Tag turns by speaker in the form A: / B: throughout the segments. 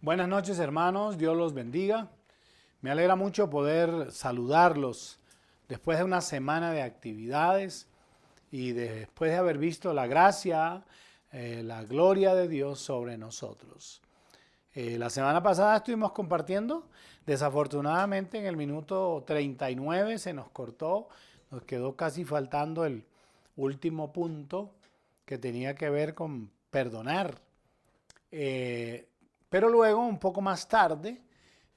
A: Buenas noches, hermanos, Dios los bendiga. Me alegra mucho poder saludarlos después de una semana de actividades y después de haber visto la gracia, la gloria de Dios sobre nosotros. La semana pasada estuvimos compartiendo, desafortunadamente en el minuto 39 se nos cortó, nos quedó casi faltando el último punto que tenía que ver con perdonar. Pero luego, un poco más tarde,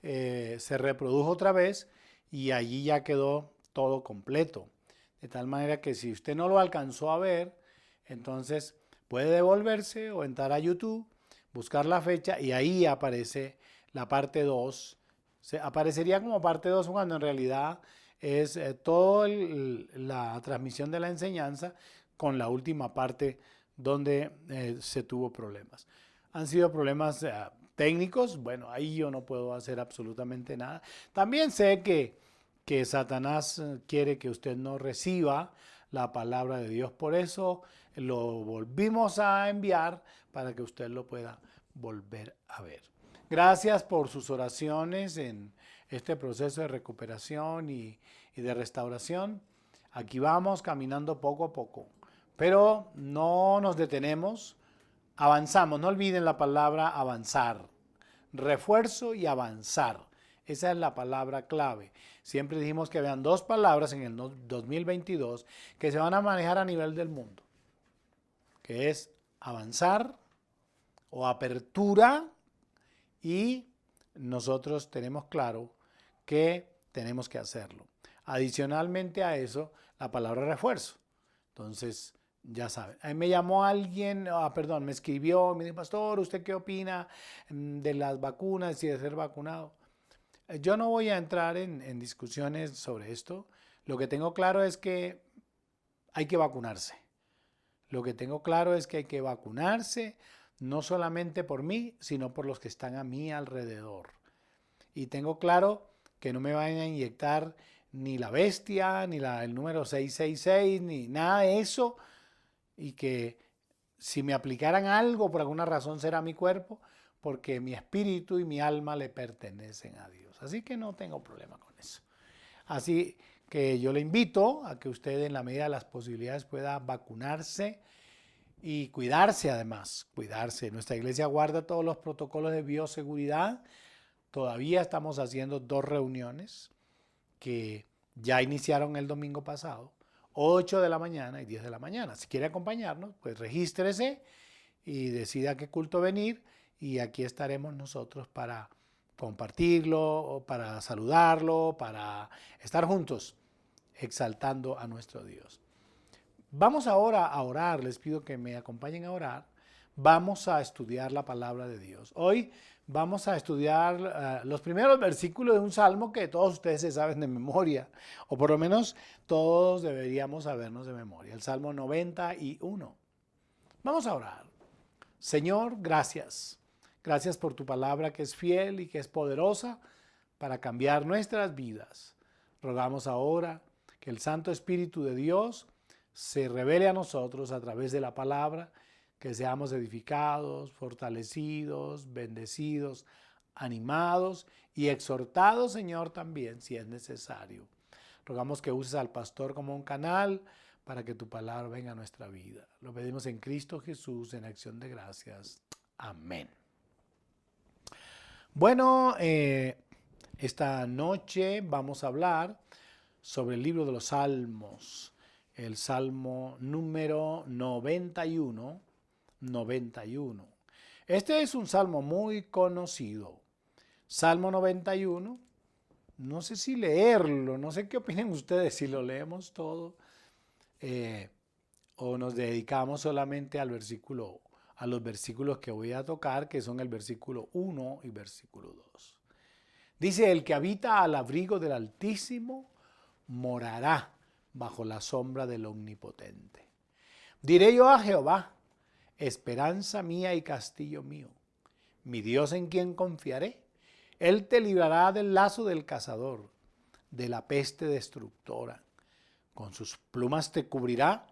A: se reprodujo otra vez y allí ya quedó todo completo. De tal manera que si usted no lo alcanzó a ver, entonces puede devolverse o entrar a YouTube, buscar la fecha y ahí aparece la parte 2. Aparecería como parte 2 cuando en realidad es toda la transmisión de la enseñanza con la última parte donde se tuvo problemas. Han sido problemas técnicos, bueno, ahí yo no puedo hacer absolutamente nada. También sé que Satanás quiere que usted no reciba la palabra de Dios, por eso lo volvimos a enviar para que usted lo pueda volver a ver. Gracias por sus oraciones en este proceso de recuperación y de restauración. Aquí vamos caminando poco a poco, pero no nos detenemos. Avanzamos, no olviden la palabra avanzar, refuerzo y avanzar. Esa es la palabra clave. Siempre dijimos que habían dos palabras en el 2022 que se van a manejar a nivel del mundo, que es avanzar o apertura, y nosotros tenemos claro que tenemos que hacerlo. Adicionalmente a eso, la palabra refuerzo. Entonces, ya saben, a mí me llamó alguien, me escribió, me dijo, pastor, ¿usted qué opina de las vacunas y de ser vacunado? Yo no voy a entrar en discusiones sobre esto. Lo que tengo claro es que hay que vacunarse. Lo que tengo claro es que hay que vacunarse, no solamente por mí, sino por los que están a mi alrededor. Y tengo claro que no me vayan a inyectar ni la bestia, ni el número 666, ni nada de eso, y que si me aplicaran algo por alguna razón será mi cuerpo, porque mi espíritu y mi alma le pertenecen a Dios. Así que no tengo problema con eso. Así que yo le invito a que usted en la medida de las posibilidades pueda vacunarse y cuidarse además, cuidarse. Nuestra iglesia guarda todos los protocolos de bioseguridad. Todavía estamos haciendo 2 reuniones que ya iniciaron el domingo pasado, 8 de la mañana y 10 de la mañana. Si quiere acompañarnos, pues regístrese y decida a qué culto venir y aquí estaremos nosotros para compartirlo, para saludarlo, para estar juntos exaltando a nuestro Dios. Vamos ahora a orar, les pido que me acompañen a orar. Vamos a estudiar la palabra de Dios. Hoy vamos a estudiar los primeros versículos de un salmo que todos ustedes se saben de memoria, o por lo menos todos deberíamos sabernos de memoria, el Salmo 91. Vamos a orar. Señor, gracias. Gracias por tu palabra que es fiel y que es poderosa para cambiar nuestras vidas. Rogamos ahora que el Santo Espíritu de Dios se revele a nosotros a través de la palabra, que seamos edificados, fortalecidos, bendecidos, animados y exhortados, Señor, también si es necesario. Rogamos que uses al pastor como un canal para que tu palabra venga a nuestra vida. Lo pedimos en Cristo Jesús, en acción de gracias. Amén. Bueno, esta noche vamos a hablar sobre el libro de los Salmos, el Salmo número 91. Este es un salmo muy conocido. Salmo 91, no sé si leerlo, no sé qué opinan ustedes si lo leemos todo o nos dedicamos solamente a los versículos que voy a tocar, que son el versículo 1 y versículo 2. Dice, el que habita al abrigo del Altísimo morará bajo la sombra del Omnipotente. Diré yo a Jehová, esperanza mía y castillo mío, mi Dios en quien confiaré. Él te librará del lazo del cazador, de la peste destructora. Con sus plumas te cubrirá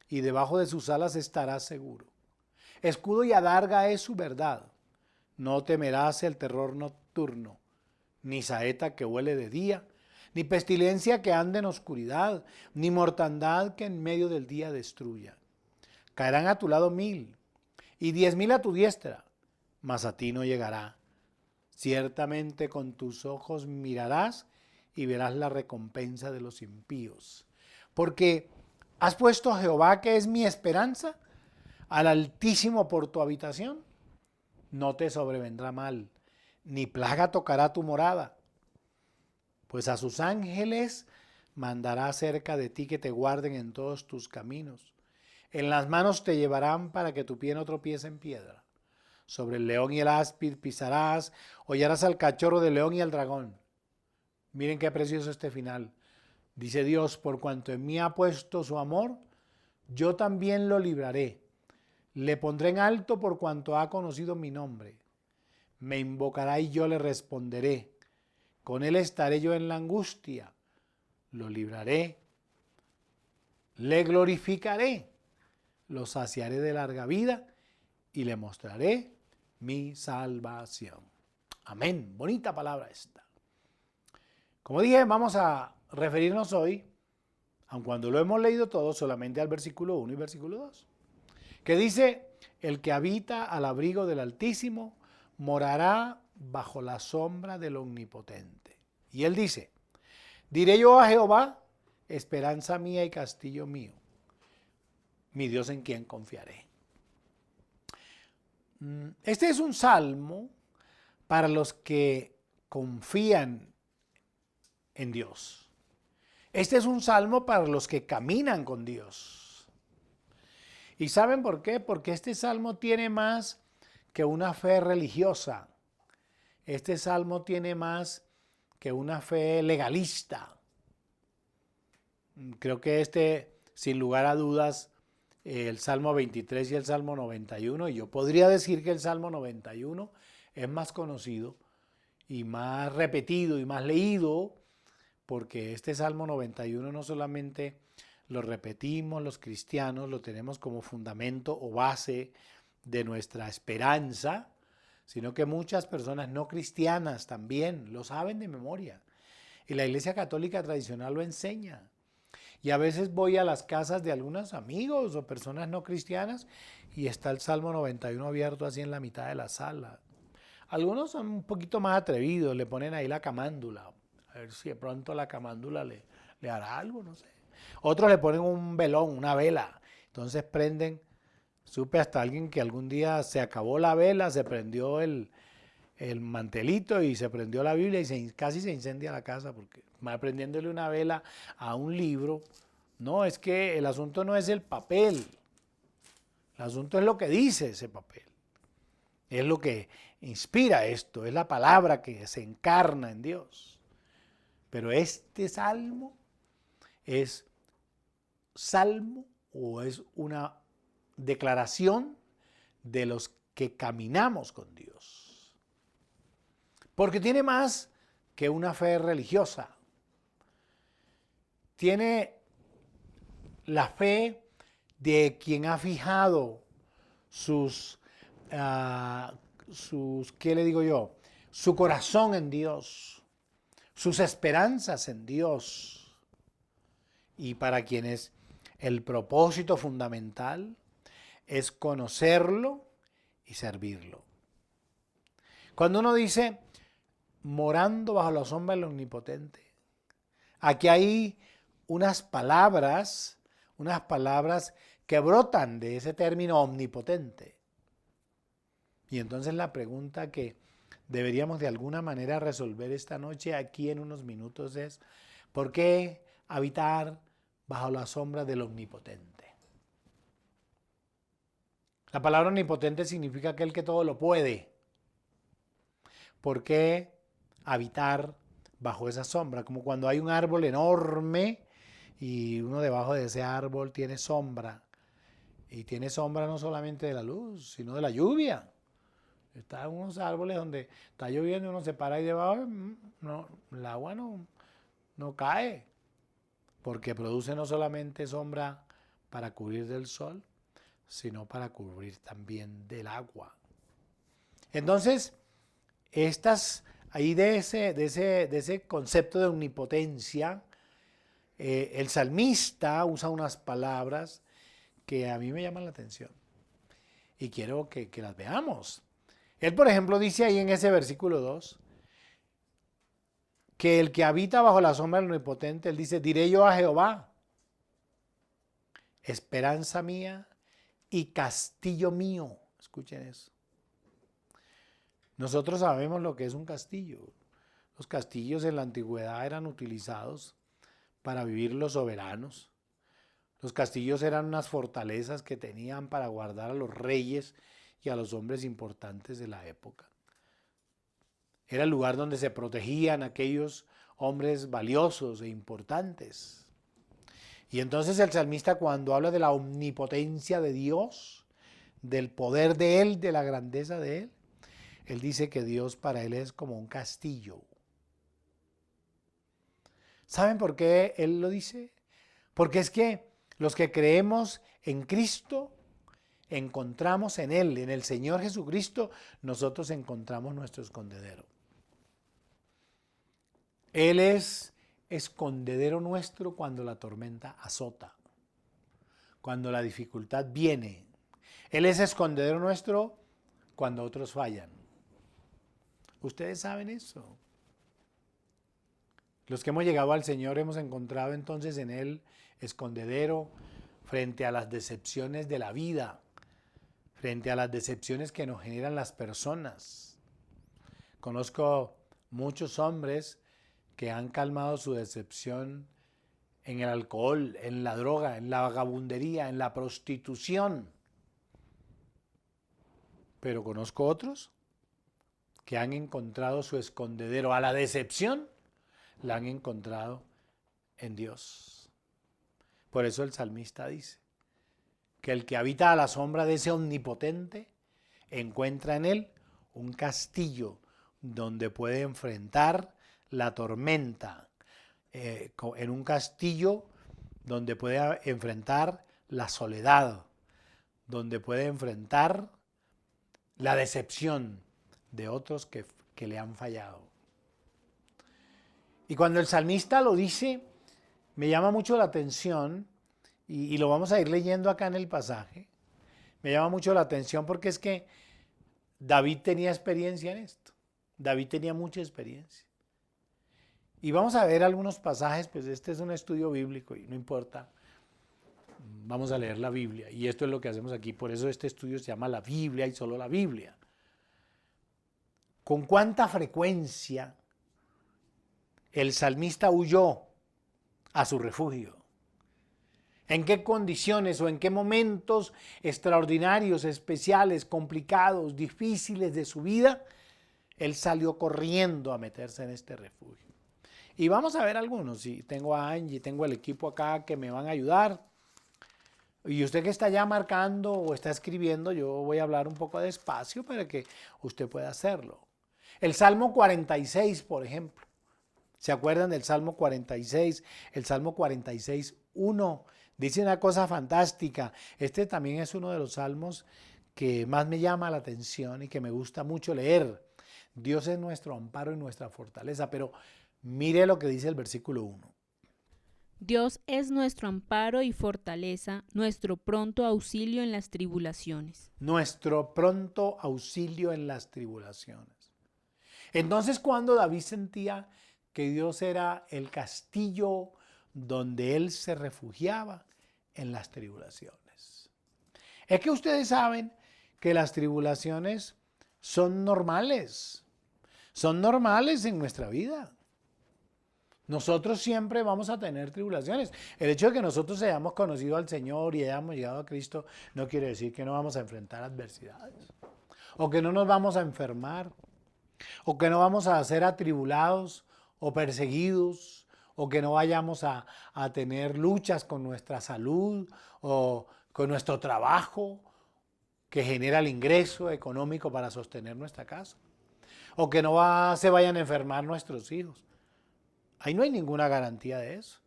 A: y debajo de sus alas estarás seguro. Escudo y adarga es su verdad. No temerás el terror nocturno, ni saeta que huele de día, ni pestilencia que ande en oscuridad, ni mortandad que en medio del día destruya. Caerán a tu lado 1000 y 10.000 a tu diestra, mas a ti no llegará. Ciertamente con tus ojos mirarás y verás la recompensa de los impíos. Porque has puesto a Jehová, que es mi esperanza, al Altísimo por tu habitación. No te sobrevendrá mal, ni plaga tocará tu morada. Pues a sus ángeles mandará cerca de ti que te guarden en todos tus caminos. En las manos te llevarán para que tu pie no tropiece en piedra. Sobre el león y el áspid pisarás, hollarás al cachorro del león y al dragón. Miren qué precioso este final. Dice Dios, por cuanto en mí ha puesto su amor, yo también lo libraré. Le pondré en alto por cuanto ha conocido mi nombre. Me invocará y yo le responderé. Con él estaré yo en la angustia. Lo libraré. Le glorificaré. Lo saciaré de larga vida y le mostraré mi salvación. Amén. Bonita palabra esta. Como dije, vamos a referirnos hoy, aun cuando lo hemos leído todo, solamente al versículo 1 y versículo 2, que dice, el que habita al abrigo del Altísimo morará bajo la sombra del Omnipotente. Y él dice, diré yo a Jehová, esperanza mía y castillo mío, mi Dios en quien confiaré. Este es un salmo para los que confían en Dios. Este es un salmo para los que caminan con Dios. ¿Y saben por qué? Porque este salmo tiene más que una fe religiosa. Este salmo tiene más que una fe legalista. Creo que sin lugar a dudas, el Salmo 23 y el Salmo 91, y yo podría decir que el Salmo 91 es más conocido y más repetido y más leído, porque este Salmo 91 no solamente lo repetimos los cristianos, lo tenemos como fundamento o base de nuestra esperanza, sino que muchas personas no cristianas también lo saben de memoria. Y la Iglesia Católica tradicional lo enseña. Y a veces voy a las casas de algunos amigos o personas no cristianas y está el Salmo 91 abierto así en la mitad de la sala. Algunos son un poquito más atrevidos, le ponen ahí la camándula. A ver si de pronto la camándula le hará algo, no sé. Otros le ponen un velón, una vela. Entonces prenden. Supe hasta alguien que algún día se acabó la vela, se prendió el mantelito y se prendió la Biblia y casi se incendia la casa porque prendiéndole una vela a un libro. No, es que el asunto no es el papel. El asunto es lo que dice ese papel. Es lo que inspira esto, es la palabra que se encarna en Dios. Pero este salmo es salmo o es una declaración de los que caminamos con Dios. Porque tiene más que una fe religiosa. Tiene la fe de quien ha fijado ¿qué le digo yo? Su corazón en Dios, sus esperanzas en Dios. Y para quienes el propósito fundamental es conocerlo y servirlo. Cuando uno dice morando bajo la sombra del Omnipotente, aquí hay unas palabras que brotan de ese término omnipotente. Y entonces la pregunta que deberíamos de alguna manera resolver esta noche aquí en unos minutos es, ¿por qué habitar bajo la sombra del Omnipotente? La palabra omnipotente significa aquel que todo lo puede. ¿Por qué habitar bajo esa sombra? Como cuando hay un árbol enorme y uno debajo de ese árbol tiene sombra. Y tiene sombra no solamente de la luz, sino de la lluvia. Está en unos árboles donde está lloviendo y uno se para ahí debajo, no, el agua no cae. Porque produce no solamente sombra para cubrir del sol, sino para cubrir también del agua. Entonces, ahí de ese concepto de omnipotencia, el salmista usa unas palabras que a mí me llaman la atención y quiero que las veamos. Él, por ejemplo, dice ahí en ese versículo 2, que el que habita bajo la sombra del Omnipotente, él dice, diré yo a Jehová, esperanza mía y castillo mío. Escuchen eso. Nosotros sabemos lo que es un castillo. Los castillos en la antigüedad eran utilizados para vivir los soberanos. Los castillos eran unas fortalezas que tenían para guardar a los reyes y a los hombres importantes de la época. Era el lugar donde se protegían aquellos hombres valiosos e importantes. Y entonces el salmista, cuando habla de la omnipotencia de Dios, del poder de Él, de la grandeza de Él, él dice que Dios para él es como un castillo. ¿Saben por qué él lo dice? Porque es que los que creemos en Cristo, encontramos en Él, en el Señor Jesucristo, nosotros encontramos nuestro escondedero. Él es escondedero nuestro cuando la tormenta azota, cuando la dificultad viene. Él es escondedero nuestro cuando otros fallan. Ustedes saben eso. Los que hemos llegado al Señor hemos encontrado entonces en Él escondedero frente a las decepciones de la vida, frente a las decepciones que nos generan las personas. Conozco muchos hombres que han calmado su decepción en el alcohol, en la droga, en la vagabundería, en la prostitución. Pero conozco otros que han encontrado su escondedero a la decepción, la han encontrado en Dios. Por eso el salmista dice que el que habita a la sombra de ese omnipotente encuentra en él un castillo donde puede enfrentar la tormenta, en un castillo donde puede enfrentar la soledad, donde puede enfrentar la decepción de otros que le han fallado. Y cuando el salmista lo dice, me llama mucho la atención, y lo vamos a ir leyendo acá en el pasaje, me llama mucho la atención porque es que David tenía experiencia en esto. David tenía mucha experiencia. Y vamos a ver algunos pasajes, pues este es un estudio bíblico y no importa, vamos a leer la Biblia. Y esto es lo que hacemos aquí, por eso este estudio se llama la Biblia y solo la Biblia. ¿Con cuánta frecuencia el salmista huyó a su refugio? ¿En qué condiciones o en qué momentos extraordinarios, especiales, complicados, difíciles de su vida, él salió corriendo a meterse en este refugio? Y vamos a ver algunos. Y tengo a Angie, tengo el equipo acá que me van a ayudar. Y usted que está ya marcando o está escribiendo, yo voy a hablar un poco despacio para que usted pueda hacerlo. El Salmo 46, por ejemplo. ¿Se acuerdan del Salmo 46? El Salmo 46, 1, dice una cosa fantástica. Este también es uno de los salmos que más me llama la atención y que me gusta mucho leer. Dios es nuestro amparo y nuestra fortaleza, pero mire lo que dice el versículo 1.
B: Dios es nuestro amparo y fortaleza, nuestro pronto auxilio en las tribulaciones.
A: Nuestro pronto auxilio en las tribulaciones. Entonces, cuando David sentía que Dios era el castillo donde él se refugiaba en las tribulaciones. Es que ustedes saben que las tribulaciones son normales en nuestra vida. Nosotros siempre vamos a tener tribulaciones. El hecho de que nosotros hayamos conocido al Señor y hayamos llegado a Cristo no quiere decir que no vamos a enfrentar adversidades, o que no nos vamos a enfermar, o que no vamos a ser atribulados o perseguidos, o que no vayamos a tener luchas con nuestra salud o con nuestro trabajo que genera el ingreso económico para sostener nuestra casa, o que no se vayan a enfermar nuestros hijos. Ahí no hay ninguna garantía de eso.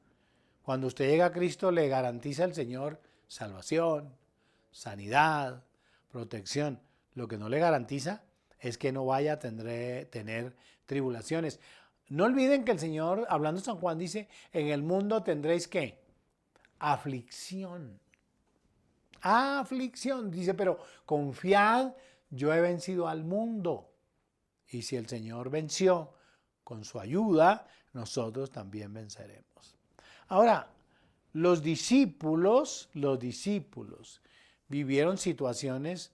A: Cuando usted llega a Cristo, le garantiza el Señor salvación, sanidad, protección. Lo que no le garantiza es que no vaya a tener tribulaciones. No olviden que el Señor, hablando San Juan, dice, en el mundo tendréis ¿qué? Aflicción. Aflicción. Dice, pero confiad, yo he vencido al mundo. Y si el Señor venció con su ayuda, nosotros también venceremos. Ahora, los discípulos vivieron situaciones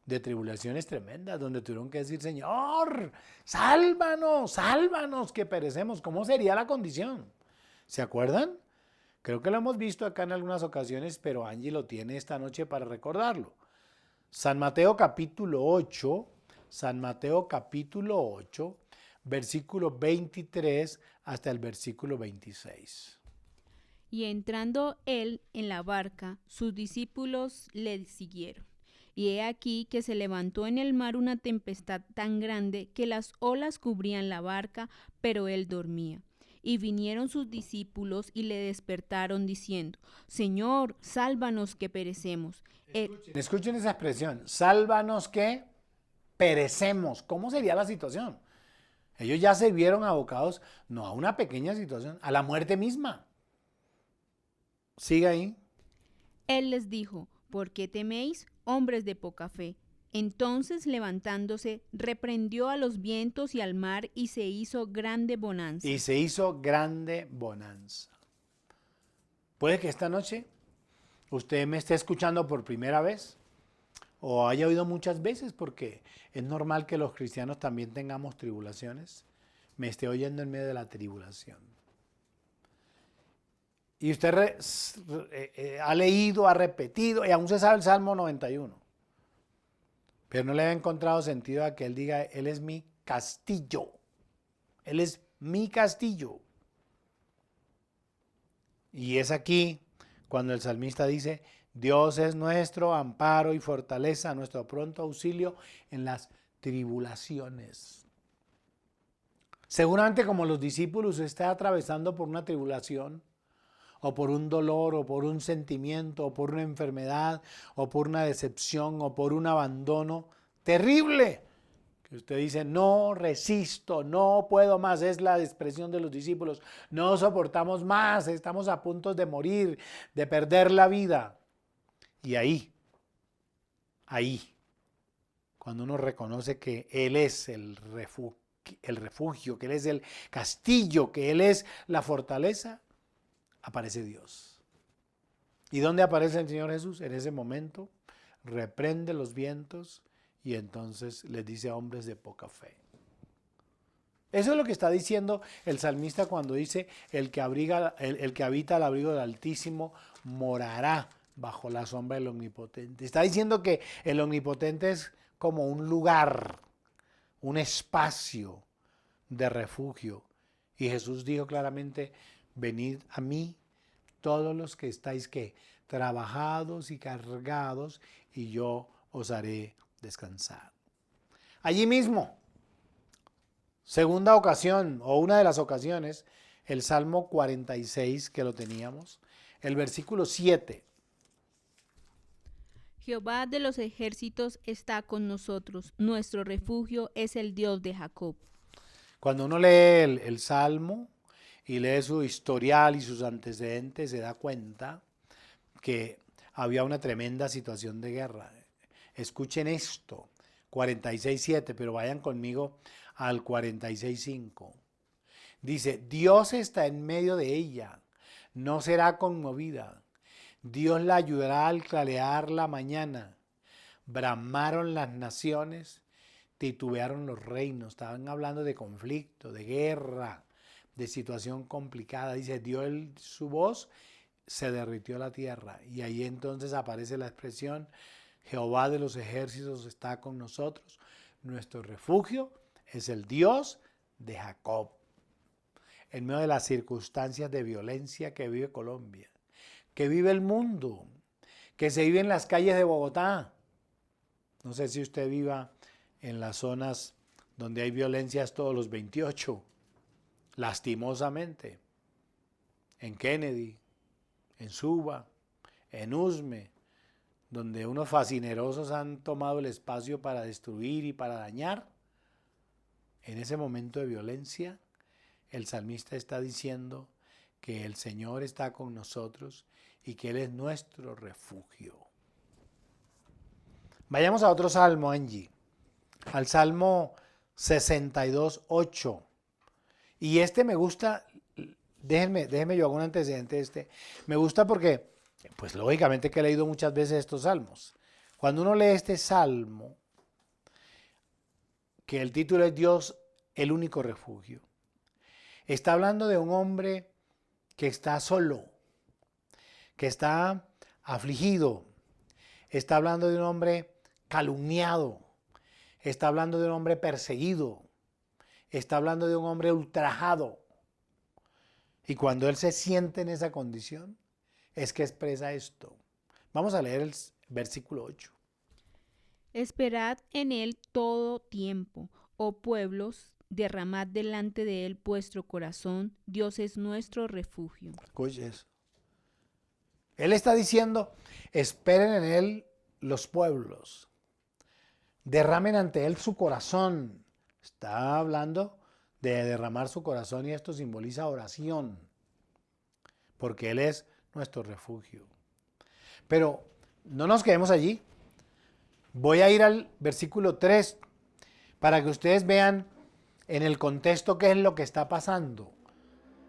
A: de tribulaciones tremendas, donde tuvieron que decir, Señor, sálvanos, que perecemos. ¿Cómo sería la condición? ¿Se acuerdan? Creo que lo hemos visto acá en algunas ocasiones, pero Angie lo tiene esta noche para recordarlo. San Mateo capítulo 8, versículo 23 hasta el versículo 26.
B: Y entrando él en la barca, sus discípulos le siguieron. Y he aquí que se levantó en el mar una tempestad tan grande que las olas cubrían la barca, pero él dormía. Y vinieron sus discípulos y le despertaron diciendo, Señor, sálvanos que perecemos.
A: Escuchen esa expresión, sálvanos que perecemos. ¿Cómo sería la situación? Ellos ya se vieron abocados, no a una pequeña situación, a la muerte misma. Sigue ahí.
B: Él les dijo, ¿por qué teméis, hombres de poca fe? Entonces, levantándose, reprendió a los vientos y al mar, y se hizo grande bonanza. Puede que esta noche usted me esté escuchando por primera vez, o haya oído muchas veces, porque es normal que los cristianos también tengamos tribulaciones. Me esté oyendo en medio de la tribulación. Y usted ha leído, ha repetido, y aún se sabe el Salmo 91. Pero no le ha encontrado sentido a que él diga, Él es mi castillo. Él es mi castillo. Y es aquí cuando el salmista dice, Dios es nuestro amparo y fortaleza, nuestro pronto auxilio en las tribulaciones. Seguramente como los discípulos está atravesando por una tribulación, o por un dolor, o por un sentimiento, o por una enfermedad, o por una decepción, o por un abandono terrible. Que usted dice, no resisto, no puedo más, es la expresión de los discípulos, no soportamos más, estamos a punto de morir, de perder la vida. Y ahí, cuando uno reconoce que Él es el refugio, que Él es el castillo, que Él es la fortaleza, aparece Dios. ¿Y dónde aparece el Señor Jesús? En ese momento reprende los vientos y entonces les dice a hombres de poca fe. Eso es lo que está diciendo el salmista cuando dice el que habita al abrigo del Altísimo morará bajo la sombra del Omnipotente. Está diciendo que el Omnipotente es como un lugar, un espacio de refugio. Y Jesús dijo claramente, venid a mí todos los que estáis trabajados y cargados, y yo os haré descansar. Allí mismo, segunda ocasión o una de las ocasiones, el Salmo 46 que lo teníamos, el versículo 7. Jehová de los ejércitos está con nosotros, nuestro refugio es el Dios de Jacob.
A: Cuando uno lee el Salmo y lee su historial y sus antecedentes, se da cuenta que había una tremenda situación de guerra. Escuchen esto, 46.7, pero vayan conmigo al 46.5. Dice, Dios está en medio de ella, no será conmovida. Dios la ayudará al clarear la mañana. Bramaron las naciones, titubearon los reinos. Estaban hablando de conflicto, de guerra, de situación complicada. Dice, dio su voz, se derritió la tierra. Y ahí entonces aparece la expresión, Jehová de los ejércitos está con nosotros. Nuestro refugio es el Dios de Jacob. En medio de las circunstancias de violencia que vive Colombia, que vive el mundo, que se vive en las calles de Bogotá. No sé si usted viva en las zonas donde hay violencias todos los 28, lastimosamente, en Kennedy, en Suba, en Usme, donde unos fascinerosos han tomado el espacio para destruir y para dañar. En ese momento de violencia, el salmista está diciendo que el Señor está con nosotros y que Él es nuestro refugio. Vayamos a otro salmo, Angie, al Salmo 62:8. Y este me gusta, déjenme yo hago un antecedente de este. Me gusta porque, pues lógicamente que he leído muchas veces estos salmos. Cuando uno lee este salmo, que el título es Dios, el único refugio, está hablando de un hombre que está solo, que está afligido, está hablando de un hombre calumniado, está hablando de un hombre perseguido, está hablando de un hombre ultrajado. Y cuando él se siente en esa condición, es que expresa esto. Vamos a leer el versículo 8.
C: Esperad en él todo tiempo, oh pueblos, derramad delante de él vuestro corazón, Dios es nuestro refugio.
A: Escuche eso. Él está diciendo, esperen en él los pueblos, derramen ante él su corazón. Está hablando de derramar su corazón y esto simboliza oración, porque él es nuestro refugio. Pero no nos quedemos allí. Voy a ir al versículo 3 para que ustedes vean en el contexto qué es lo que está pasando.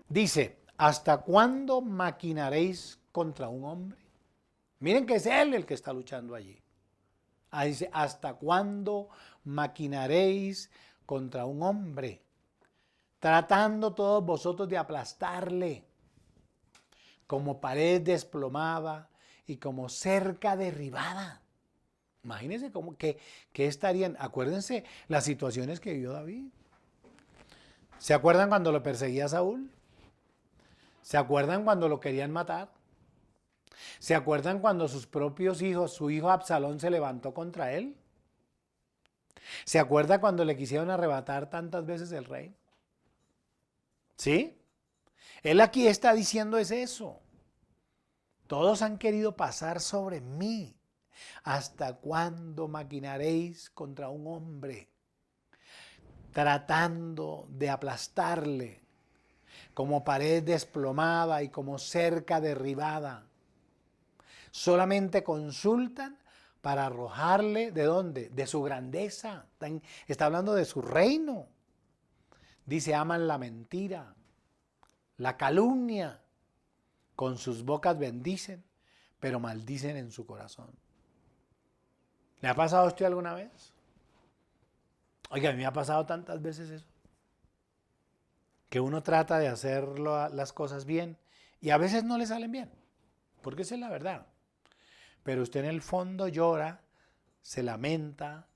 A: Dice, ¿hasta cuándo maquinaréis contra un hombre? Miren que es él el que está luchando allí. Ahí dice, ¿hasta cuándo maquinaréis contra un hombre? Tratando todos vosotros de aplastarle, como pared desplomada y como cerca derribada. Imagínense cómo, que estarían, acuérdense las situaciones que vivió David. ¿Se acuerdan cuando lo perseguía Saúl? ¿Se acuerdan cuando lo querían matar? ¿Se acuerdan cuando sus propios hijos, su hijo Absalón se levantó contra él? ¿Se acuerda cuando le quisieron arrebatar tantas veces el reino? ¿Sí? Él aquí está diciendo es eso. Todos han querido pasar sobre mí. ¿Hasta cuándo maquinaréis contra un hombre? Tratando de aplastarle como pared desplomada y como cerca derribada. Solamente consultan para arrojarle, ¿de dónde? De su grandeza. Está hablando de su reino. Dice, aman la mentira, la calumnia. Con sus bocas bendicen, pero maldicen en su corazón. ¿Le ha pasado a usted alguna vez? Oiga, a mí me ha pasado tantas veces eso. Que uno trata de hacer las cosas bien y a veces no le salen bien. Porque esa es la verdad. Pero usted en el fondo llora, se lamenta,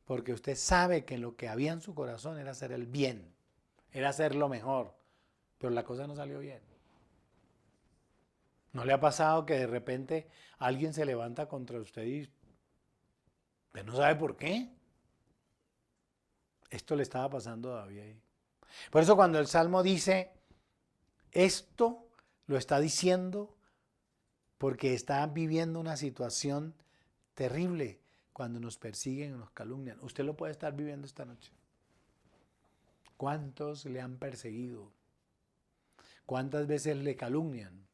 A: porque usted sabe que lo que había en su corazón era hacer el bien, era hacer lo mejor, pero la cosa no salió bien. ¿No le ha pasado que de repente alguien se levanta contra usted y usted no sabe por qué? Esto le estaba pasando a David ahí. Por eso cuando el Salmo dice, esto lo está diciendo porque está viviendo una situación terrible cuando nos persiguen o nos calumnian. Usted lo puede estar viviendo esta noche. ¿Cuántos le han perseguido? ¿Cuántas veces le calumnian?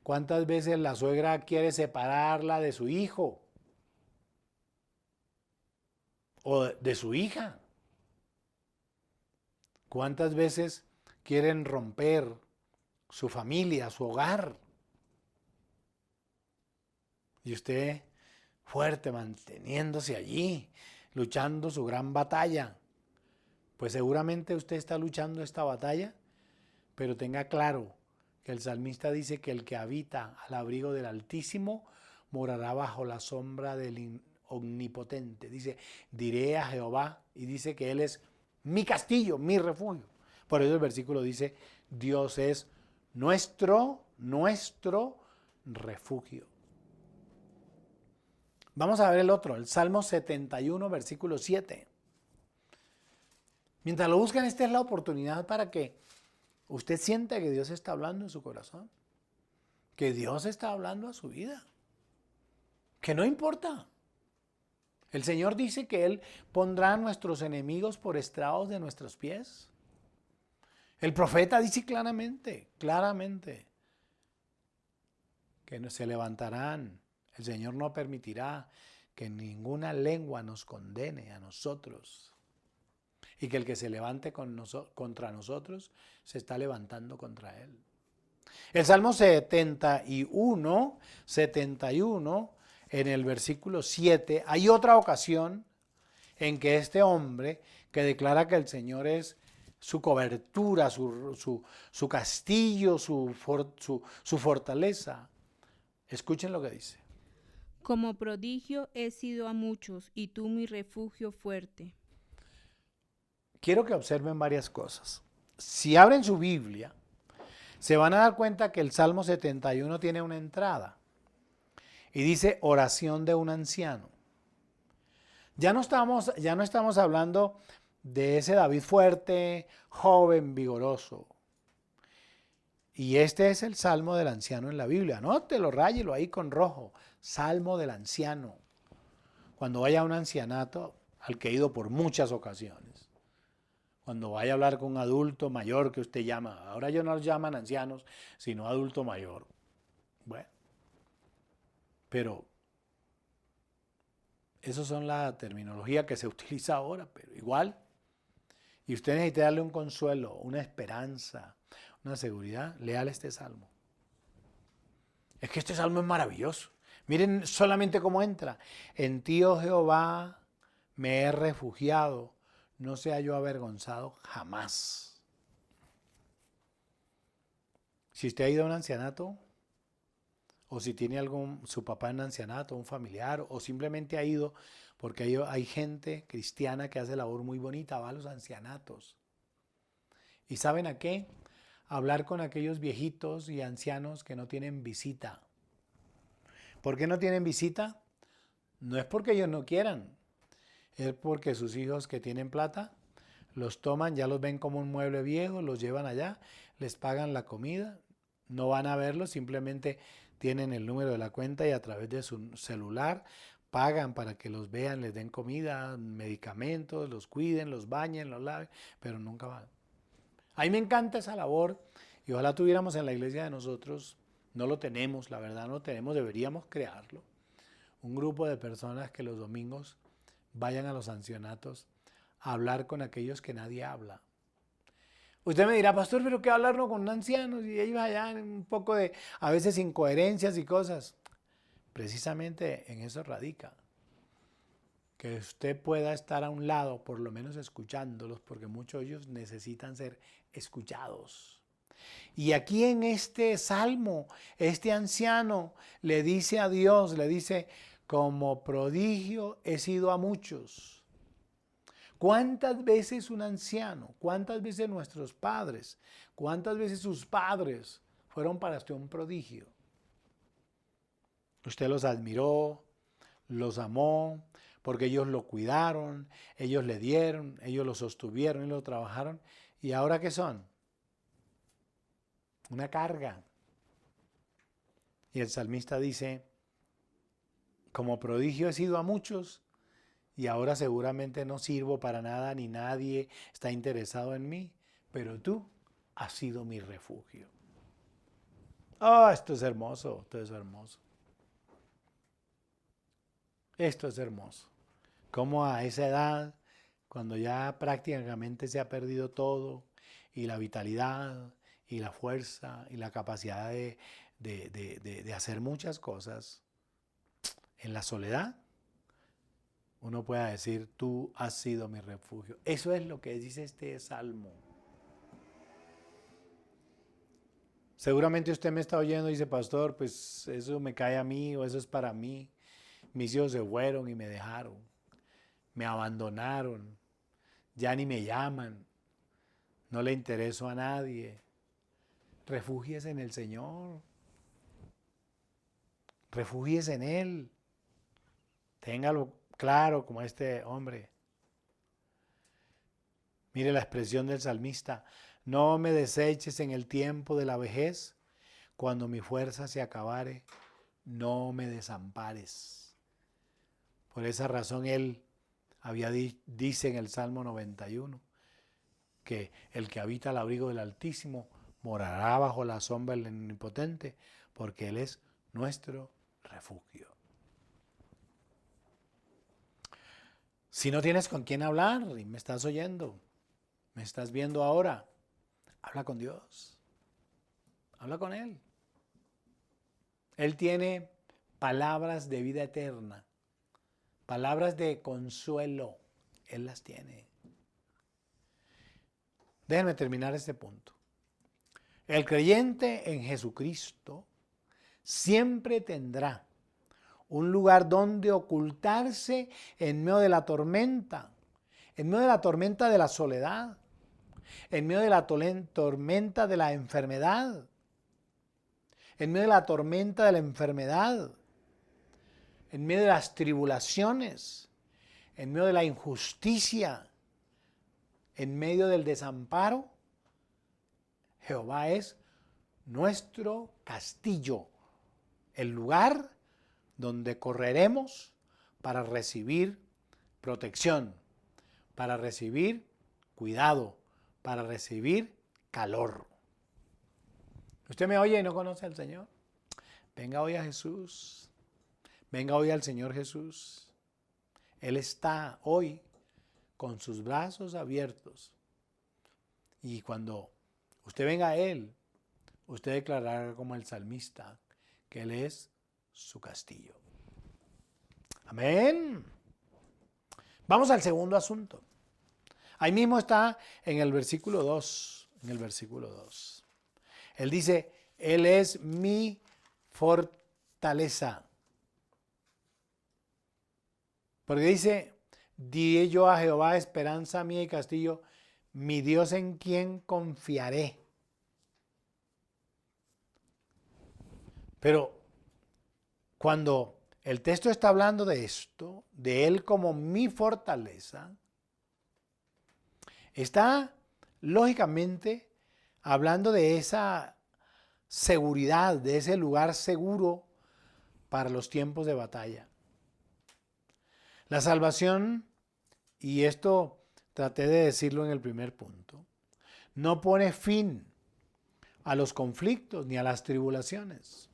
A: ¿Cuántas veces la suegra quiere separarla de su hijo? ¿O de su hija? ¿Cuántas veces quieren romper su familia, su hogar? Y usted fuerte, manteniéndose allí, luchando su gran batalla. Pues seguramente usted está luchando esta batalla, pero tenga claro que el salmista dice que el que habita al abrigo del Altísimo morará bajo la sombra del Omnipotente. Dice, diré a Jehová, y dice que Él es mi castillo, mi refugio. Por eso el versículo dice, Dios es nuestro refugio. Vamos a ver el otro, el Salmo 71, versículo 7. Mientras lo buscan, esta es la oportunidad para que usted sienta que Dios está hablando en su corazón, que Dios está hablando a su vida, que no importa. El Señor dice que Él pondrá a nuestros enemigos por estrados de nuestros pies. El profeta dice claramente, que se levantarán. El Señor no permitirá que ninguna lengua nos condene a nosotros. Y que el que se levante contra nosotros se está levantando contra Él. El Salmo 71, en el versículo 7, hay otra ocasión en que este hombre que declara que el Señor es su cobertura, su castillo, su fortaleza. Escuchen lo que dice.
C: Como prodigio he sido a muchos, y tú mi refugio fuerte.
A: Quiero que observen varias cosas. Si abren su Biblia, se van a dar cuenta que el Salmo 71 tiene una entrada y dice oración de un anciano. Ya no estamos hablando de ese David fuerte, joven, vigoroso. Y este es el Salmo del anciano en la Biblia. Anótelo, ráyelo ahí con rojo. Salmo del anciano. Cuando vaya a un ancianato, al que he ido por muchas ocasiones. Cuando vaya a hablar con un adulto mayor que usted llama. Ahora ya no los llaman ancianos, sino adulto mayor. Bueno. Pero eso son la terminología que se utiliza ahora, pero igual. Y usted necesita darle un consuelo, una esperanza, una seguridad. Léale este salmo. Es que este salmo es maravilloso. Miren solamente cómo entra. En ti, oh Jehová, me he refugiado. No sea yo avergonzado jamás. Si usted ha ido a un ancianato, o si tiene su papá en ancianato, un familiar, o simplemente ha ido porque hay gente cristiana que hace labor muy bonita, va a los ancianatos. ¿Y saben a qué? Hablar con aquellos viejitos y ancianos que no tienen visita. ¿Por qué no tienen visita? No es porque ellos no quieran, es porque sus hijos que tienen plata los toman, ya los ven como un mueble viejo, los llevan allá, les pagan la comida, no van a verlos, simplemente tienen el número de la cuenta y a través de su celular pagan para que los vean, les den comida, medicamentos, los cuiden, los bañen, los laven, pero nunca van. A mí me encanta esa labor y ojalá tuviéramos en la iglesia de nosotros, no lo tenemos, la verdad no lo tenemos, deberíamos crearlo. Un grupo de personas que los domingos vayan a los ancianatos a hablar con aquellos que nadie habla. Usted me dirá, pastor, pero ¿qué hablar con ancianos? Y ellos allá un poco de, a veces, incoherencias y cosas. Precisamente en eso radica. Que usted pueda estar a un lado, por lo menos escuchándolos, porque muchos de ellos necesitan ser escuchados. Y aquí en este salmo, este anciano le dice a Dios, le dice, como prodigio he sido a muchos. ¿Cuántas veces un anciano, cuántas veces nuestros padres, cuántas veces sus padres fueron para usted un prodigio? Usted los admiró, los amó, porque ellos lo cuidaron, ellos le dieron, ellos lo sostuvieron y lo trabajaron. ¿Y ahora qué son? Una carga. Y el salmista dice, como prodigio he sido a muchos y ahora seguramente no sirvo para nada ni nadie está interesado en mí, pero tú has sido mi refugio. Oh, esto es hermoso, esto es hermoso. Esto es hermoso. Como a esa edad, cuando ya prácticamente se ha perdido todo, y la vitalidad, y la fuerza, y la capacidad de hacer muchas cosas, en la soledad, uno pueda decir, tú has sido mi refugio. Eso es lo que dice este salmo. Seguramente usted me está oyendo y dice, pastor, pues eso me cae a mí, o eso es para mí. Mis hijos se fueron y me dejaron. Me abandonaron. Ya ni me llaman. No le intereso a nadie. Refúgiese en el Señor. Refúgiese en Él. Téngalo claro como este hombre. Mire la expresión del salmista. No me deseches en el tiempo de la vejez. Cuando mi fuerza se acabare, no me desampares. Por esa razón él dice en el Salmo 91 que el que habita al abrigo del Altísimo morará bajo la sombra del Omnipotente, porque Él es nuestro refugio. Si no tienes con quién hablar y me estás oyendo, me estás viendo ahora, habla con Dios, habla con Él. Él tiene palabras de vida eterna, palabras de consuelo, Él las tiene. Déjenme terminar este punto. El creyente en Jesucristo siempre tendrá un lugar donde ocultarse en medio de la tormenta, en medio de la tormenta de la soledad, en medio de la tormenta de la enfermedad, en medio de la tormenta de la enfermedad, en medio de las tribulaciones, en medio de la injusticia, en medio del desamparo. Jehová es nuestro castillo, el lugar donde correremos para recibir protección, para recibir cuidado, para recibir calor. ¿Usted me oye y no conoce al Señor? Venga hoy a Jesús. Venga hoy al Señor Jesús. Él está hoy con sus brazos abiertos. Y cuando usted venga a Él, usted declarará como el salmista que Él es su castillo. Amén. Vamos al segundo asunto. Ahí mismo está en el versículo 2. En el versículo 2. Él dice, Él es mi fortaleza. Porque dice, diré yo a Jehová, esperanza mía y castillo, mi Dios en quien confiaré. Pero cuando el texto está hablando de esto, de Él como mi fortaleza, está lógicamente hablando de esa seguridad, de ese lugar seguro para los tiempos de batalla. La salvación, y esto traté de decirlo en el primer punto, no pone fin a los conflictos ni a las tribulaciones.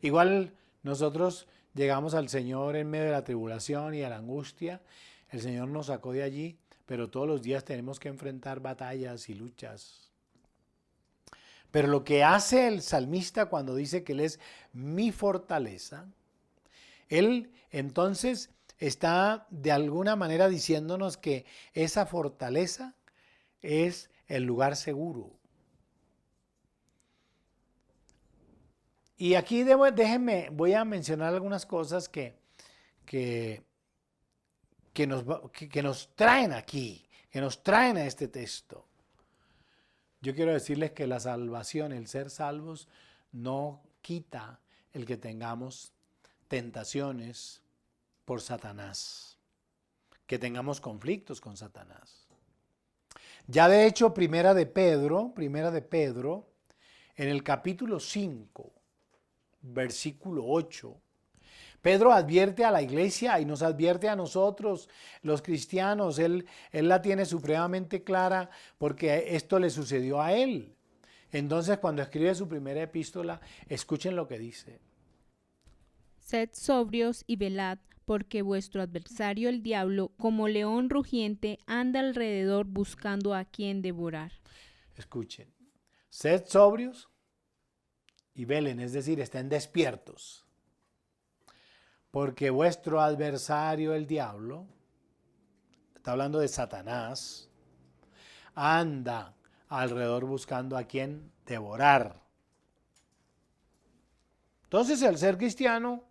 A: Igual nosotros llegamos al Señor en medio de la tribulación y a la angustia. El Señor nos sacó de allí, pero todos los días tenemos que enfrentar batallas y luchas. Pero lo que hace el salmista cuando dice que Él es mi fortaleza, Él entonces está de alguna manera diciéndonos que esa fortaleza es el lugar seguro. Y aquí voy a mencionar algunas cosas que nos traen aquí, que nos traen a este texto. Yo quiero decirles que la salvación, el ser salvos, no quita el que tengamos tentaciones por Satanás, que tengamos conflictos con Satanás. Ya de hecho, Primera de Pedro, en el capítulo 5, versículo 8, Pedro advierte a la iglesia y nos advierte a nosotros, los cristianos. Él la tiene supremamente clara porque esto le sucedió a él. Entonces, cuando escribe su primera epístola, escuchen lo que dice.
C: Sed sobrios y velad, porque vuestro adversario el diablo, como león rugiente, anda alrededor buscando a quien devorar.
A: Escuchen, sed sobrios y velen, es decir, estén despiertos. Porque vuestro adversario el diablo, está hablando de Satanás, anda alrededor buscando a quien devorar. Entonces, el ser cristiano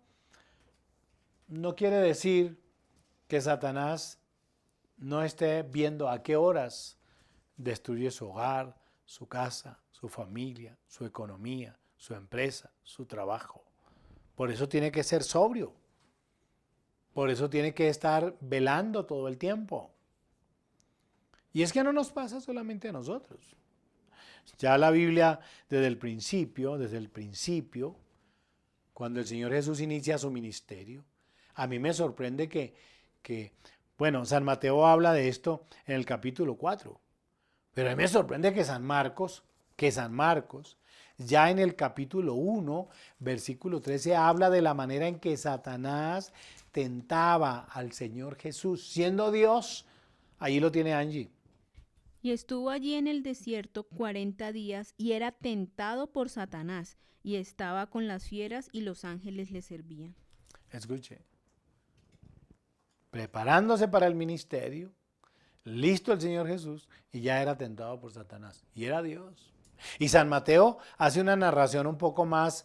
A: no quiere decir que Satanás no esté viendo a qué horas destruye su hogar, su casa, su familia, su economía, su empresa, su trabajo. Por eso tiene que ser sobrio. Por eso tiene que estar velando todo el tiempo. Y es que no nos pasa solamente a nosotros. Ya la Biblia desde el principio, cuando el Señor Jesús inicia su ministerio, A mí me sorprende bueno, San Mateo habla de esto en el capítulo 4, pero a mí me sorprende que San Marcos, ya en el capítulo 1, versículo 13, habla de la manera en que Satanás tentaba al Señor Jesús, siendo Dios. Ahí lo tiene Angie.
C: Y estuvo allí en el desierto 40 días y era tentado por Satanás y estaba con las fieras y los ángeles le servían.
A: Escuche. Preparándose para el ministerio, listo el Señor Jesús y ya era tentado por Satanás. Y era Dios. Y San Mateo hace una narración un poco más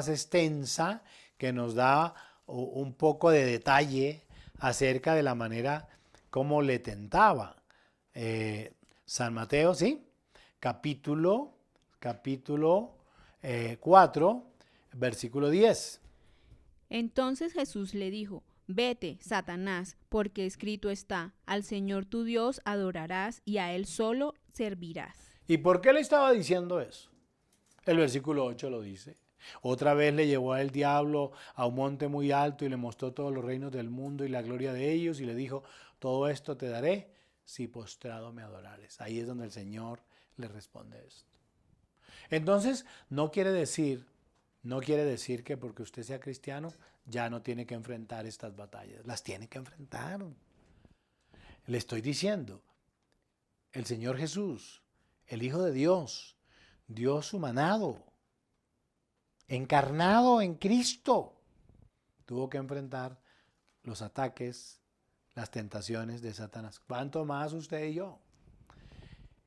A: extensa que nos da un poco de detalle acerca de la manera como le tentaba. San Mateo, ¿sí? Capítulo 4, versículo 10.
C: Entonces Jesús le dijo: Vete, Satanás, porque escrito está: al Señor tu Dios adorarás y a Él solo servirás.
A: ¿Y por qué le estaba diciendo eso? El versículo 8 lo dice. Otra vez le llevó al diablo a un monte muy alto y le mostró todos los reinos del mundo y la gloria de ellos y le dijo: todo esto te daré si postrado me adorares. Ahí es donde el Señor le responde esto. Entonces, no quiere decir que porque usted sea cristiano ya no tiene que enfrentar estas batallas. Las tiene que enfrentar. Le estoy diciendo, el Señor Jesús, el Hijo de Dios, Dios humanado, encarnado en Cristo, tuvo que enfrentar los ataques, las tentaciones de Satanás. ¿Cuánto más usted y yo?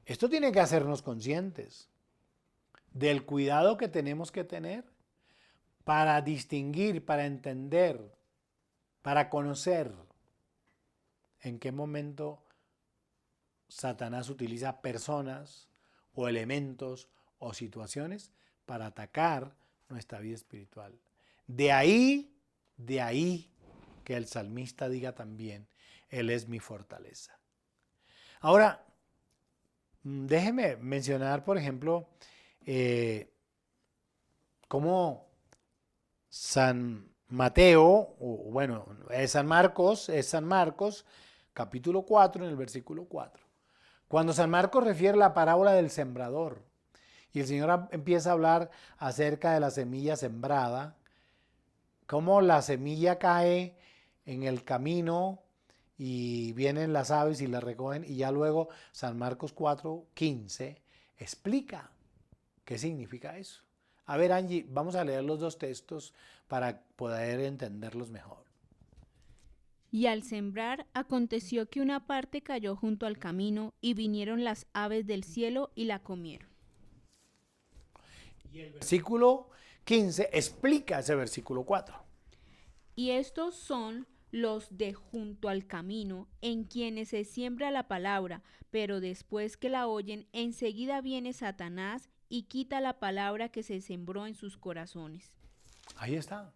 A: Esto tiene que hacernos conscientes del cuidado que tenemos que tener para distinguir, para entender, para conocer en qué momento Satanás utiliza personas o elementos o situaciones para atacar nuestra vida espiritual. De ahí que el salmista diga también: Él es mi fortaleza. Ahora, déjeme mencionar, por ejemplo, cómo San Mateo, o bueno, es San Marcos, capítulo 4, en el versículo 4. Cuando San Marcos refiere la parábola del sembrador, y el Señor empieza a hablar acerca de la semilla sembrada, cómo la semilla cae en el camino y vienen las aves y la recogen, y ya luego San Marcos 4:15 explica qué significa eso. A ver, Angie, vamos a leer los dos textos para poder entenderlos mejor.
C: Y al sembrar, aconteció que una parte cayó junto al camino, y vinieron las aves del cielo y la comieron.
A: Y el versículo 15 explica ese versículo 4.
C: Y estos son los de junto al camino, en quienes se siembra la palabra, pero después que la oyen, enseguida viene Satanás y quita la palabra que se sembró en sus corazones.
A: Ahí está.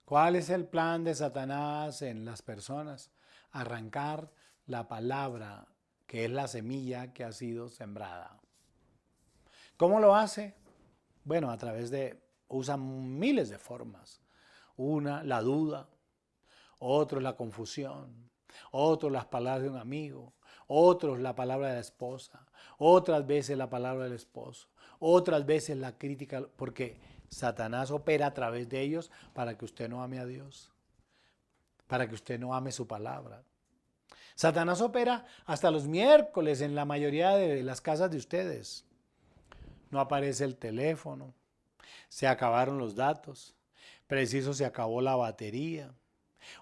A: ¿Cuál es el plan de Satanás en las personas? Arrancar la palabra, que es la semilla que ha sido sembrada. ¿Cómo lo hace? Bueno, usa miles de formas. Una, la duda. Otro, la confusión. Otro, las palabras de un amigo. Otros, la palabra de la esposa. Otras veces la palabra del esposo. Otras veces la crítica, porque Satanás opera a través de ellos para que usted no ame a Dios, para que usted no ame su palabra. Satanás opera hasta los miércoles en la mayoría de las casas de ustedes. No aparece el teléfono, se acabaron los datos, preciso se acabó la batería.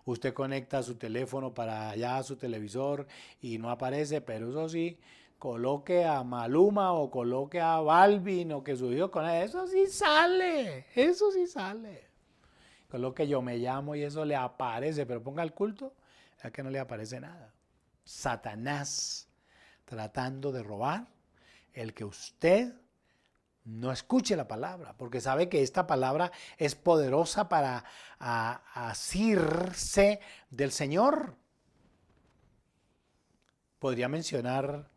A: Usted conecta su teléfono para allá a su televisor y no aparece, pero eso sí, coloque a Maluma o coloque a Balvin o que su hijo con eso sí sale, Coloque Yo Me Llamo y eso le aparece, pero ponga el culto, es que no le aparece nada. Satanás tratando de robar el que usted no escuche la palabra, porque sabe que esta palabra es poderosa para asirse del Señor. Podría mencionar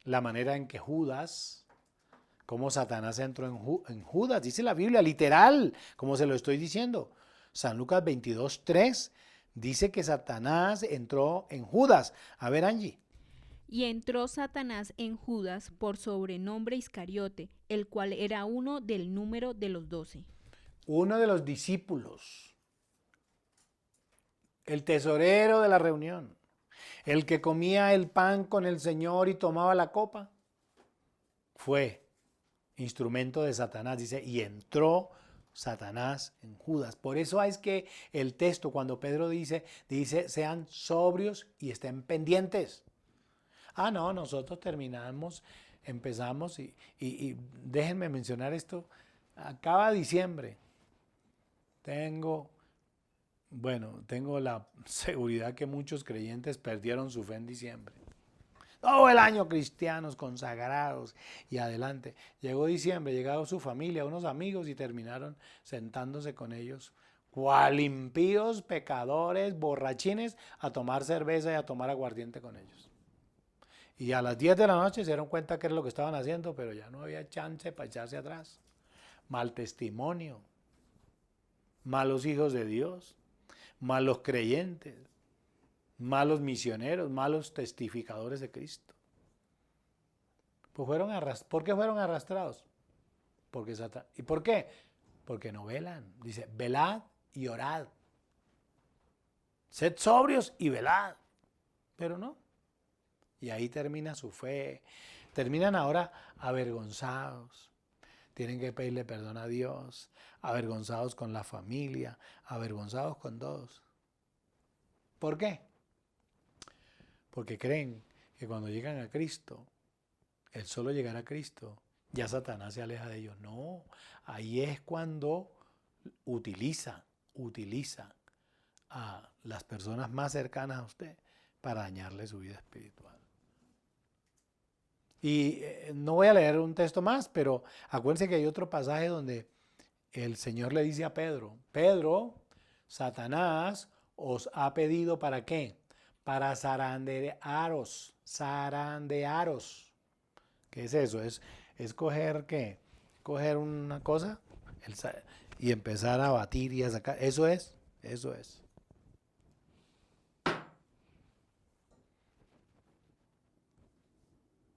A: la manera en que Judas, cómo Satanás entró en Judas, dice la Biblia, literal, como se lo estoy diciendo. San Lucas 22:3 dice que Satanás entró en Judas. A ver, Angie.
C: Y entró Satanás en Judas por sobrenombre Iscariote, el cual era uno del número de los 12.
A: Uno de los discípulos, el tesorero de la reunión, el que comía el pan con el Señor y tomaba la copa, fue instrumento de Satanás, dice, y entró Satanás en Judas. Por eso es que el texto, cuando Pedro dice, sean sobrios y estén pendientes. Ah, no, nosotros empezamos y déjenme mencionar esto, acaba diciembre. Tengo la seguridad que muchos creyentes perdieron su fe en diciembre. Todo el año cristianos consagrados y adelante. Llegó diciembre, llegaron su familia, unos amigos y terminaron sentándose con ellos, cual impíos, pecadores, borrachines, a tomar cerveza y a tomar aguardiente con ellos. Y a las 10 de la noche se dieron cuenta que era lo que estaban haciendo, pero ya no había chance para echarse atrás. Mal testimonio, malos hijos de Dios, malos creyentes, malos misioneros, malos testificadores de Cristo. Pues ¿por qué fueron arrastrados? ¿Y por qué? Porque no velan. Dice, velad y orad. Sed sobrios y velad. Pero no. Y ahí termina su fe. Terminan ahora avergonzados. Tienen que pedirle perdón a Dios. Avergonzados con la familia. Avergonzados con todos. ¿Por qué? Porque creen que cuando llegan a Cristo, el solo llegar a Cristo, ya Satanás se aleja de ellos. No, ahí es cuando utiliza a las personas más cercanas a usted para dañarle su vida espiritual. Y no voy a leer un texto más, pero acuérdense que hay otro pasaje donde el Señor le dice a Pedro, Pedro, Satanás os ha pedido ¿para qué? Para zarandearos. ¿Qué es eso? Es coger, ¿qué? Coger una cosa y empezar a batir y a sacar. Eso es.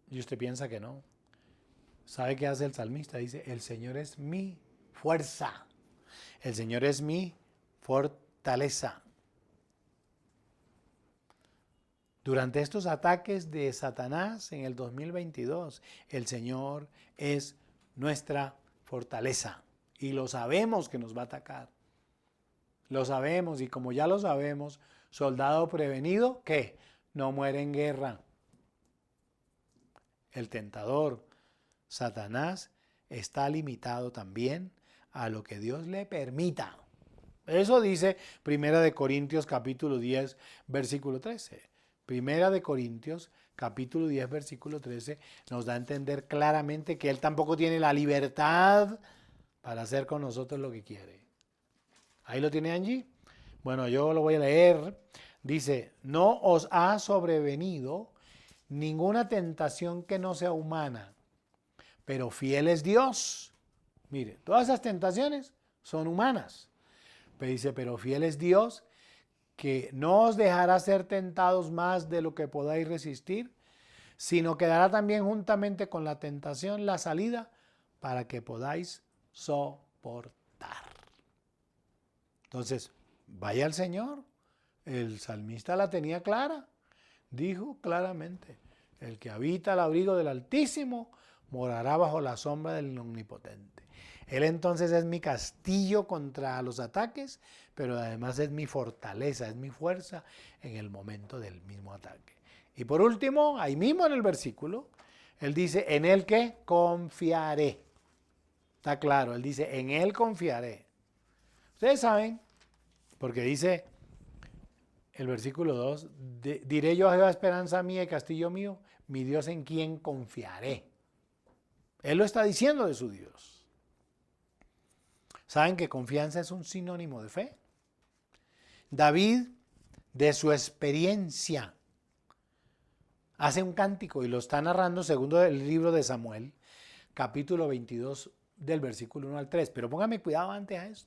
A: Y usted piensa que no. ¿Sabe qué hace el salmista? Dice, el Señor es mi fuerza. El Señor es mi fortaleza. Durante estos ataques de Satanás en el 2022, el Señor es nuestra fortaleza. Y lo sabemos que nos va a atacar. Lo sabemos y como ya lo sabemos, soldado prevenido, ¿qué? No muere en guerra. El tentador, Satanás, está limitado también a lo que Dios le permita. Eso dice 1 Corintios capítulo 10, versículo 13. 1 Corintios capítulo 10, versículo 13 nos da a entender claramente que Él tampoco tiene la libertad para hacer con nosotros lo que quiere. ¿Ahí lo tiene Angie? Bueno, yo lo voy a leer. Dice, no os ha sobrevenido ninguna tentación que no sea humana, pero fiel es Dios. Mire, todas esas tentaciones son humanas. Pero dice, pero fiel es Dios, que no os dejará ser tentados más de lo que podáis resistir, sino que dará también juntamente con la tentación la salida para que podáis soportar. Entonces, vaya al Señor. El salmista la tenía clara. Dijo claramente, el que habita al abrigo del Altísimo morará bajo la sombra del Omnipotente. Él entonces es mi castillo contra los ataques, pero además es mi fortaleza, es mi fuerza en el momento del mismo ataque. Y por último, ahí mismo en el versículo, él dice, en él que confiaré. Está claro, él dice, en él confiaré. Ustedes saben, porque dice el versículo 2, diré yo a Jehová esperanza mía y castillo mío, mi Dios en quien confiaré. Él lo está diciendo de su Dios. ¿Saben que confianza es un sinónimo de fe? David, de su experiencia, hace un cántico y lo está narrando segundo el libro de Samuel, capítulo 22, del versículo 1 al 3. Pero póngame cuidado antes a eso.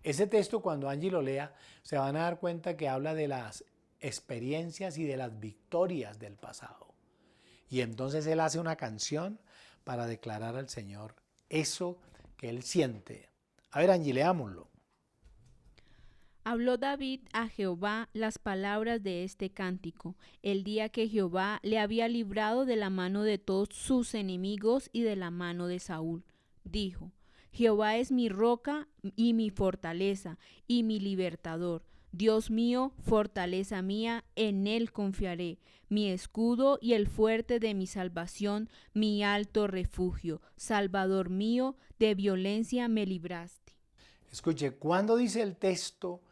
A: Ese texto, cuando Angie lo lea, se van a dar cuenta que habla de las experiencias y de las victorias del pasado. Y entonces él hace una canción para declarar al Señor eso que él siente. A ver, Angie, leámoslo.
C: Habló David a Jehová las palabras de este cántico, el día que Jehová le había librado de la mano de todos sus enemigos y de la mano de Saúl. Dijo: Jehová es mi roca y mi fortaleza y mi libertador. Dios mío, fortaleza mía, en él confiaré, mi escudo y el fuerte de mi salvación, mi alto refugio. Salvador mío, de violencia me libraste.
A: Escuche, ¿cuándo dice el texto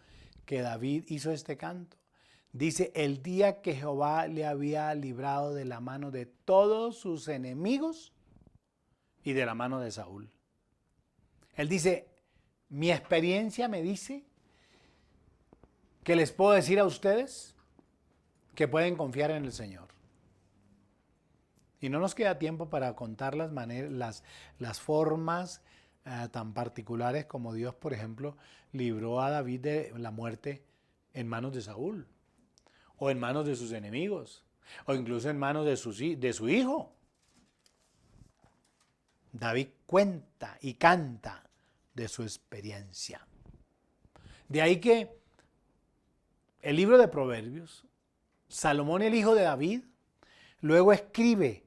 A: que David hizo este canto? Dice, el día que Jehová le había librado de la mano de todos sus enemigos y de la mano de Saúl. Él dice, mi experiencia me dice que les puedo decir a ustedes que pueden confiar en el Señor. Y no nos queda tiempo para contar las formas tan particulares como Dios, por ejemplo, libró a David de la muerte en manos de Saúl, o en manos de sus enemigos, o incluso en manos de su hijo. David cuenta y canta de su experiencia. De ahí que el libro de Proverbios, Salomón, el hijo de David, luego escribe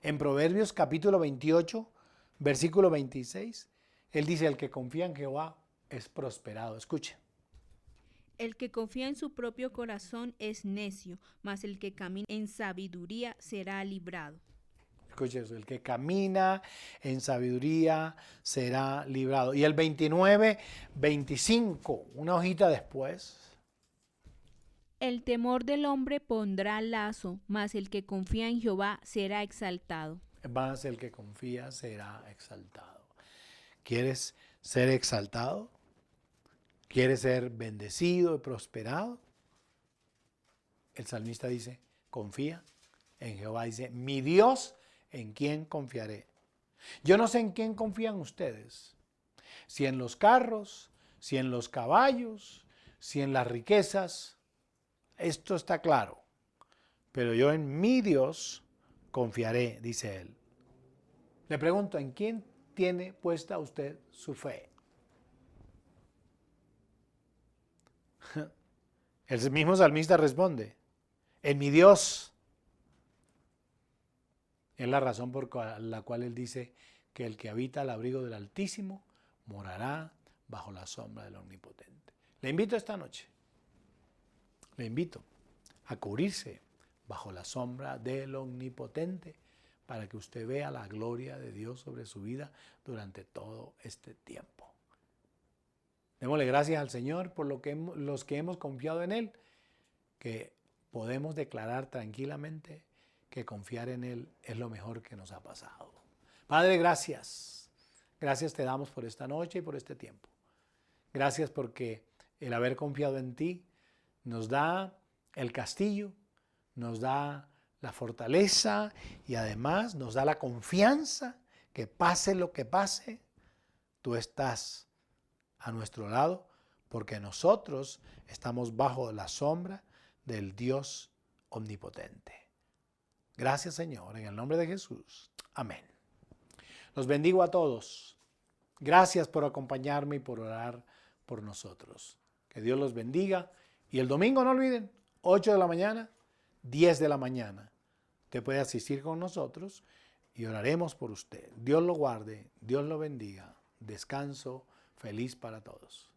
A: en Proverbios capítulo 28, versículo 26, él dice, el que confía en Jehová es prosperado. Escuchen.
C: El que confía en su propio corazón es necio, mas el que camina en sabiduría será librado.
A: Escuche eso, el que camina en sabiduría será librado. Y el 29, 25, una hojita después.
C: El temor del hombre pondrá lazo, mas el que confía en Jehová será exaltado.
A: Más el que confía será exaltado. ¿Quieres ser exaltado? ¿Quieres ser bendecido y prosperado? El salmista dice, confía en Jehová. Dice, mi Dios, ¿en quién confiaré? Yo no sé en quién confían ustedes. Si en los carros, si en los caballos, si en las riquezas. Esto está claro. Pero yo en mi Dios confiaré, dice él. Le pregunto, ¿en quién tiene puesta usted su fe? El mismo salmista responde, en mi Dios. Es la razón por la cual él dice que el que habita al abrigo del Altísimo morará bajo la sombra del Omnipotente. Le invito esta noche, le invito a cubrirse bajo la sombra del Omnipotente para que usted vea la gloria de Dios sobre su vida durante todo este tiempo. Démosle gracias al Señor por los que hemos confiado en Él, que podemos declarar tranquilamente que confiar en Él es lo mejor que nos ha pasado. Padre, gracias. Gracias te damos por esta noche y por este tiempo. Gracias porque el haber confiado en ti nos da el castillo, nos da la fortaleza y además nos da la confianza que pase lo que pase, tú estás a nuestro lado porque nosotros estamos bajo la sombra del Dios omnipotente. Gracias, Señor, en el nombre de Jesús. Amén. Los bendigo a todos. Gracias por acompañarme y por orar por nosotros. Que Dios los bendiga. Y el domingo no olviden, 8 de la mañana, 10 de la mañana. Usted puede asistir con nosotros y oraremos por usted. Dios lo guarde, Dios lo bendiga. Descanso feliz para todos.